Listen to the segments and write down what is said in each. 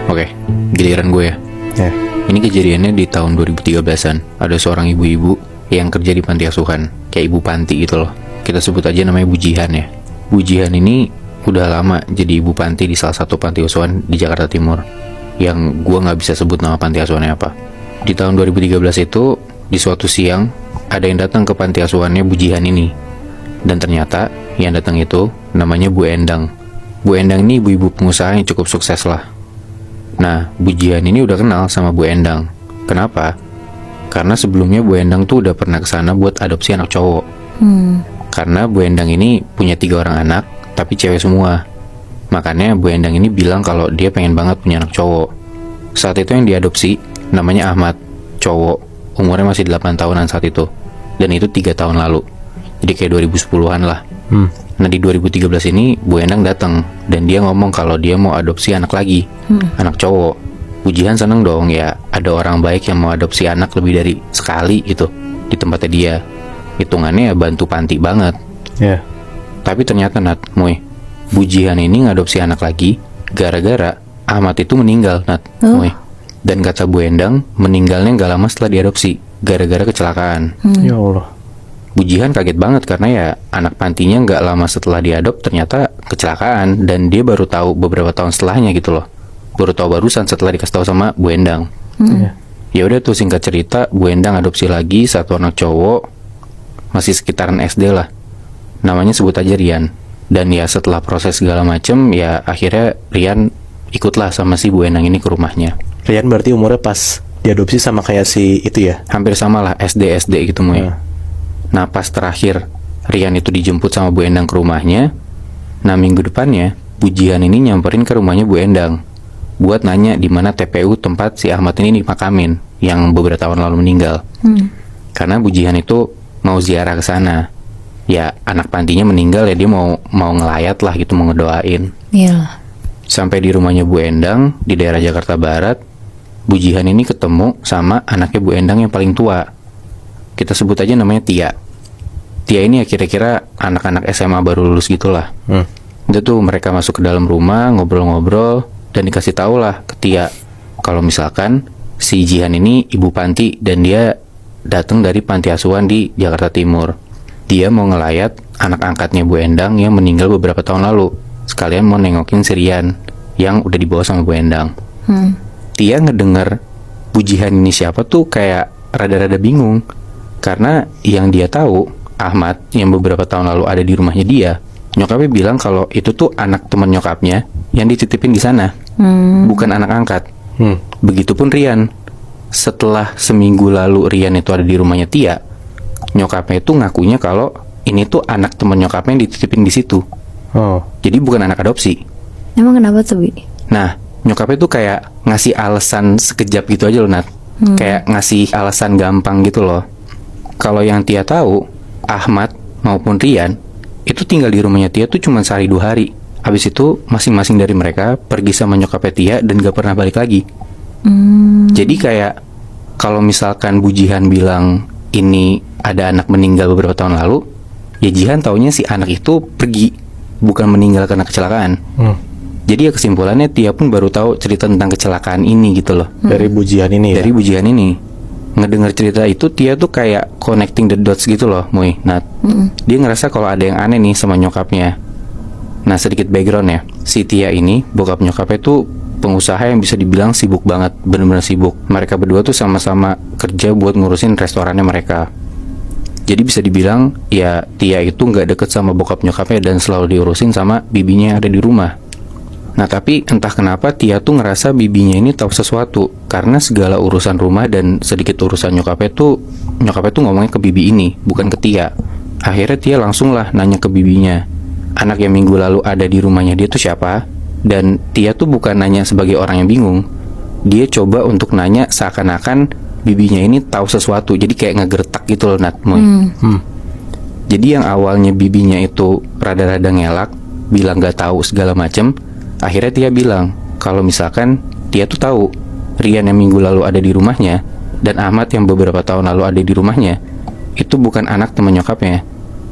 Oke, giliran gue ya. Ya. Ini kejadiannya di tahun 2013-an. Ada seorang ibu-ibu yang kerja di panti asuhan, kayak ibu panti gitu loh. Kita sebut aja namanya Bu Jihan ya. Bu Jihan ini udah lama jadi ibu panti di salah satu panti asuhan di Jakarta Timur, yang gue nggak bisa sebut nama panti asuhannya apa. Di tahun 2013 itu, di suatu siang, ada yang datang ke panti asuhannya Bu Jihan ini. Dan ternyata yang datang itu namanya Bu Endang. Bu Endang ini ibu-ibu pengusaha yang cukup sukses lah. Nah, Bu Jihan ini udah kenal sama Bu Endang. Kenapa? Karena sebelumnya Bu Endang tuh udah pernah kesana buat adopsi anak cowok. Karena Bu Endang ini punya 3 orang anak, tapi cewek semua. Makanya Bu Endang ini bilang kalau dia pengen banget punya anak cowok. Saat itu yang diadopsi namanya Ahmad, cowok, umurnya masih 8 tahunan saat itu. Dan itu 3 tahun lalu. Jadi kayak 2010-an lah. Nah di 2013 ini Bu Endang datang dan dia ngomong kalau dia mau adopsi anak lagi, anak cowok. Bu Jihan seneng dong, ya ada orang baik yang mau adopsi anak lebih dari sekali gitu di tempatnya dia. Hitungannya bantu panti banget. Ya. Tapi ternyata Moy, Bu Jihan ini ngadopsi anak lagi gara-gara Ahmad itu meninggal Moy. Dan kata Bu Endang, meninggalnya gak lama setelah diadopsi gara-gara kecelakaan. Ya Allah. Bu Jihan kaget banget karena ya anak pantinya nggak lama setelah diadop ternyata kecelakaan, dan dia baru tahu beberapa tahun setelahnya gitu loh. Baru tahu barusan setelah dikasih tahu sama Bu Endang. Ya udah tuh, singkat cerita Bu Endang adopsi lagi satu anak cowok, masih sekitaran SD lah. Namanya sebut aja Rian. Dan ya setelah proses segala macem, ya akhirnya Rian ikutlah sama si Bu Endang ini ke rumahnya. Rian berarti umurnya pas diadopsi sama kayak si itu ya? Hampir sama lah, SD gitu Moy. Nah pas terakhir Rian itu dijemput sama Bu Endang ke rumahnya. Nah minggu depannya Bu Jihan ini nyamperin ke rumahnya Bu Endang buat nanya di mana TPU tempat si Ahmad ini dimakamin yang beberapa tahun lalu meninggal. Karena Bu Jihan itu mau ziarah ke sana. Ya anak pantinya meninggal, ya dia mau ngelayat lah gitu, mau ngedoain. Iya. Sampai di rumahnya Bu Endang di daerah Jakarta Barat, Bu Jihan ini ketemu sama anaknya Bu Endang yang paling tua. Kita sebut aja namanya Tia. Tia ini ya kira-kira anak-anak SMA baru lulus gitulah. Itu tuh mereka masuk ke dalam rumah, ngobrol-ngobrol, dan dikasih tahu lah ke Tia kalau misalkan si Jihan ini ibu panti dan dia datang dari panti asuhan di Jakarta Timur. Dia mau ngelayat anak angkatnya Bu Endang yang meninggal beberapa tahun lalu. Sekalian mau nengokin si Rian yang udah dibawa sama Bu Endang. Tia ngedenger Bu Jihan ini siapa tuh kayak rada-rada bingung. Karena yang dia tahu, Ahmad yang beberapa tahun lalu ada di rumahnya dia, nyokapnya bilang kalau itu tuh anak teman nyokapnya yang dititipin di sana, bukan anak angkat. Begitupun Rian. Setelah seminggu lalu Rian itu ada di rumahnya Tia, nyokapnya itu ngakunya kalau ini tuh anak teman nyokapnya yang dititipin di situ. Jadi bukan anak adopsi. Emang kenapa tuh, Bi? Nah, nyokapnya tuh kayak ngasih alasan sekejap gitu aja loh, Nat. Kayak ngasih alasan gampang gitu loh. Kalau yang Tia tahu, Ahmad maupun Rian itu tinggal di rumahnya Tia tuh cuma sehari 2 hari. Habis itu masing-masing dari mereka pergi sama nyokapnya Tia dan gak pernah balik lagi. Jadi kayak kalau misalkan Bu Jihan bilang ini ada anak meninggal beberapa tahun lalu, ya Jihan taunya si anak itu pergi, bukan meninggal karena kecelakaan. Jadi ya kesimpulannya Tia pun baru tahu cerita tentang kecelakaan ini gitu loh. Dari Bu Jihan ini ya? Dari Bu Jihan ini. Ngedengar cerita itu, Tia tuh kayak connecting the dots gitu loh, Moy. Nah, dia ngerasa kalau ada yang aneh nih sama nyokapnya. Nah, sedikit background ya. Si Tia ini, bokap nyokapnya tuh pengusaha yang bisa dibilang sibuk banget, bener-bener sibuk. Mereka berdua tuh sama-sama kerja buat ngurusin restorannya mereka. Jadi bisa dibilang, ya Tia itu nggak deket sama bokap nyokapnya dan selalu diurusin sama bibinya yang ada di rumah. Nah tapi entah kenapa Tia tuh ngerasa bibinya ini tahu sesuatu, karena segala urusan rumah dan sedikit urusan nyokapnya tuh ngomongnya ke bibi ini, bukan ke Tia. Akhirnya Tia langsung lah nanya ke bibinya, anak yang minggu lalu ada di rumahnya dia tuh siapa? Dan Tia tuh bukan nanya sebagai orang yang bingung. Dia coba untuk nanya seakan-akan bibinya ini tahu sesuatu, jadi kayak ngegertak gitu loh, Nat. Jadi yang awalnya bibinya itu rada-rada ngelak, bilang gak tahu segala macem, akhirnya Tia bilang kalau misalkan Tia tuh tahu Rian yang minggu lalu ada di rumahnya dan Ahmad yang beberapa tahun lalu ada di rumahnya itu bukan anak teman nyokapnya,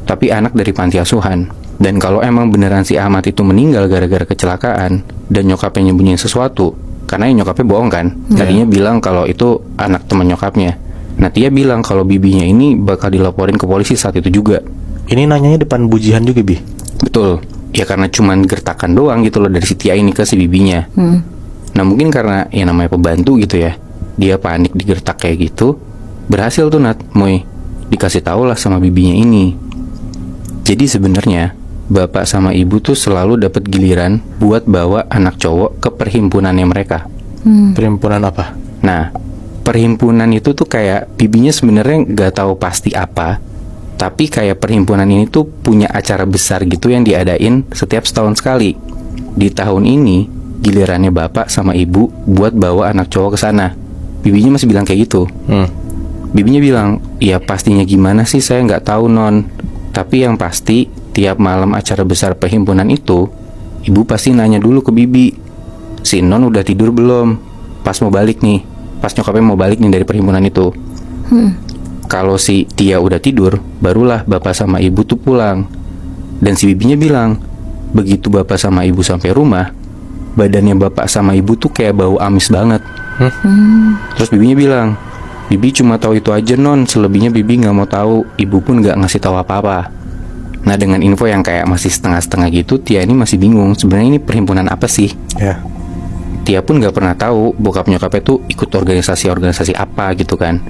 tapi anak dari panti asuhan. Dan kalau emang beneran si Ahmad itu meninggal gara-gara kecelakaan dan nyokapnya nyembunyiin sesuatu, Karena nyokapnya bohong kan. Tadinya bilang kalau itu anak teman nyokapnya. Nah Tia bilang kalau bibinya ini bakal dilaporin ke polisi saat itu juga. Ini nanyanya depan bujihan juga, Bi? Betul. Ya karena cuman gertakan doang gitu loh dari si Tia ini ke si bibinya. Nah mungkin karena ya namanya pembantu gitu ya, dia panik digertak kayak gitu. Berhasil tuh Nat, Moy, dikasih tahu lah sama bibinya ini. Jadi sebenarnya bapak sama ibu tuh selalu dapat giliran buat bawa anak cowok ke perhimpunannya mereka. Perhimpunan apa? Nah, perhimpunan itu tuh kayak bibinya sebenarnya nggak tahu pasti apa, tapi kayak perhimpunan ini tuh punya acara besar gitu yang diadain setiap setahun sekali. Di tahun ini gilirannya bapak sama ibu buat bawa anak cowok ke sana. Bibinya masih bilang kayak gitu. Bibinya bilang, ya pastinya gimana sih saya nggak tahu non. Tapi yang pasti tiap malam acara besar perhimpunan itu, ibu pasti nanya dulu ke bibi, si non udah tidur belum? Pas mau balik nih, pas nyokapnya mau balik nih dari perhimpunan itu. Kalau si Tia udah tidur, barulah bapak sama ibu tuh pulang. Dan si bibinya bilang, begitu bapak sama ibu sampai rumah, badannya bapak sama ibu tuh kayak bau amis banget. Terus bibinya bilang, bibi cuma tahu itu aja non, selebihnya bibi nggak mau tahu. Ibu pun nggak ngasih tahu apa-apa. Nah dengan info yang kayak masih setengah-setengah gitu, Tia ini masih bingung sebenarnya ini perhimpunan apa sih. Ya. Tia pun nggak pernah tahu bokap nyokapnya tuh ikut organisasi apa gitu kan.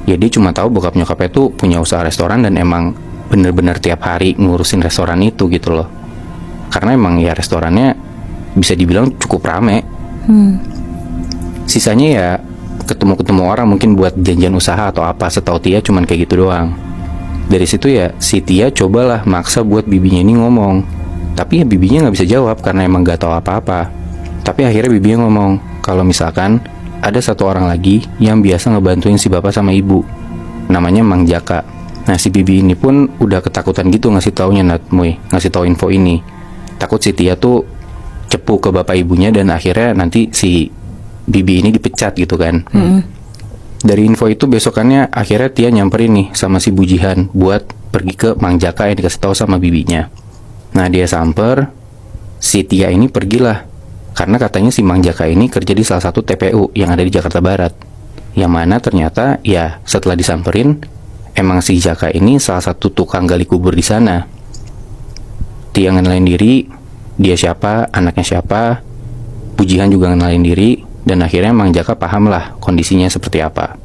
Ya dia cuma tahu bokap nyokapnya tuh punya usaha restoran dan emang bener-bener tiap hari ngurusin restoran itu gitu loh. Karena emang ya restorannya bisa dibilang cukup rame. Sisanya ya ketemu-ketemu orang mungkin buat janjian usaha atau apa, setahu Tia cuman kayak gitu doang. Dari situ ya si Tia cobalah maksa buat bibinya ini ngomong. Tapi ya bibinya nggak bisa jawab karena emang nggak tahu apa-apa. Tapi akhirnya bibinya ngomong kalau misalkan ada satu orang lagi yang biasa ngebantuin si bapak sama ibu, namanya Mang Jaka. Nah si bibi ini pun udah ketakutan gitu ngasih taunya ngasih tahu info ini. Takut si Tia tuh cepu ke bapak ibunya dan akhirnya nanti si bibi ini dipecat gitu kan. Dari info itu besokannya akhirnya Tia nyamperin nih sama si bujihan buat pergi ke Mang Jaka yang dikasih tahu sama bibinya. Nah dia samper, si Tia ini pergilah karena katanya si Mang Jaka ini kerja di salah satu TPU yang ada di Jakarta Barat. Yang mana ternyata ya setelah disamperin emang si Jaka ini salah satu tukang gali kubur di sana. Tia ngenalin diri, dia siapa, anaknya siapa. Bujihan juga ngenalin diri. Dan akhirnya Mang Jaka paham lah kondisinya seperti apa.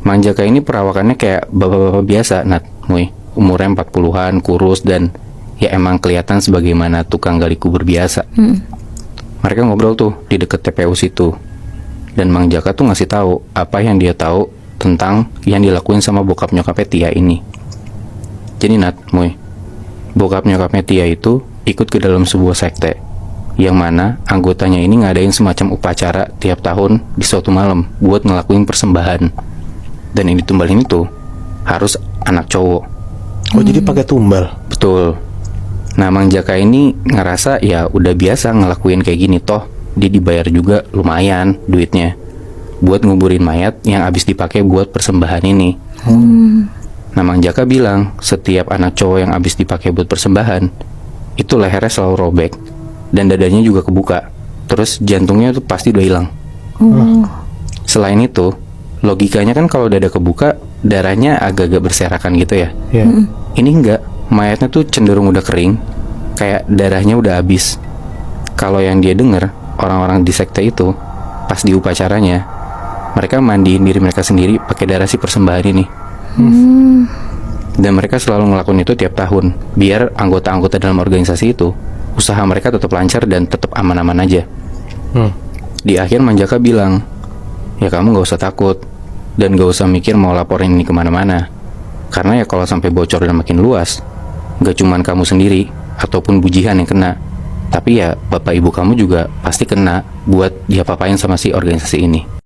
Mang Jaka ini perawakannya kayak bapak-bapak biasa, umurnya 40-an, kurus, dan ya emang kelihatan sebagaimana tukang gali kubur biasa. Mereka ngobrol tuh di deket TPU situ. Dan Mang Jaka tuh ngasih tahu apa yang dia tahu tentang yang dilakuin sama bokap nyokapnya Tia ini. Jadi bokap nyokapnya Tia itu ikut ke dalam sebuah sekte yang mana anggotanya ini ngadain semacam upacara tiap tahun di suatu malam buat ngelakuin persembahan. Dan yang ditumbalin itu harus anak cowok. Oh jadi pakai tumbal? Betul. Nah Mang Jaka ini ngerasa ya udah biasa ngelakuin kayak gini, toh dia dibayar juga lumayan duitnya buat nguburin mayat yang abis dipakai buat persembahan ini. Nah Mang Jaka bilang setiap anak cowok yang abis dipakai buat persembahan itu lehernya selalu robek dan dadanya juga kebuka. Terus jantungnya tuh pasti udah hilang. Selain itu, logikanya kan kalau dada kebuka, darahnya agak-agak berserakan gitu ya. Ini enggak, mayatnya tuh cenderung udah kering, kayak darahnya udah habis. Kalau yang dia denger, orang-orang di sekte itu, pas di upacaranya, mereka mandiin diri mereka sendiri pakai darah si persembahan ini. Dan mereka selalu ngelakuin itu tiap tahun, biar anggota-anggota dalam organisasi itu usaha mereka tetap lancar dan tetap aman-aman aja. Di akhir Mang Jaka bilang, ya kamu gak usah takut dan gak usah mikir mau laporin ini kemana-mana. Karena ya kalau sampai bocor dan makin luas, gak cuman kamu sendiri ataupun bujihan yang kena, tapi ya bapak ibu kamu juga pasti kena buat diapa-apain sama si organisasi ini.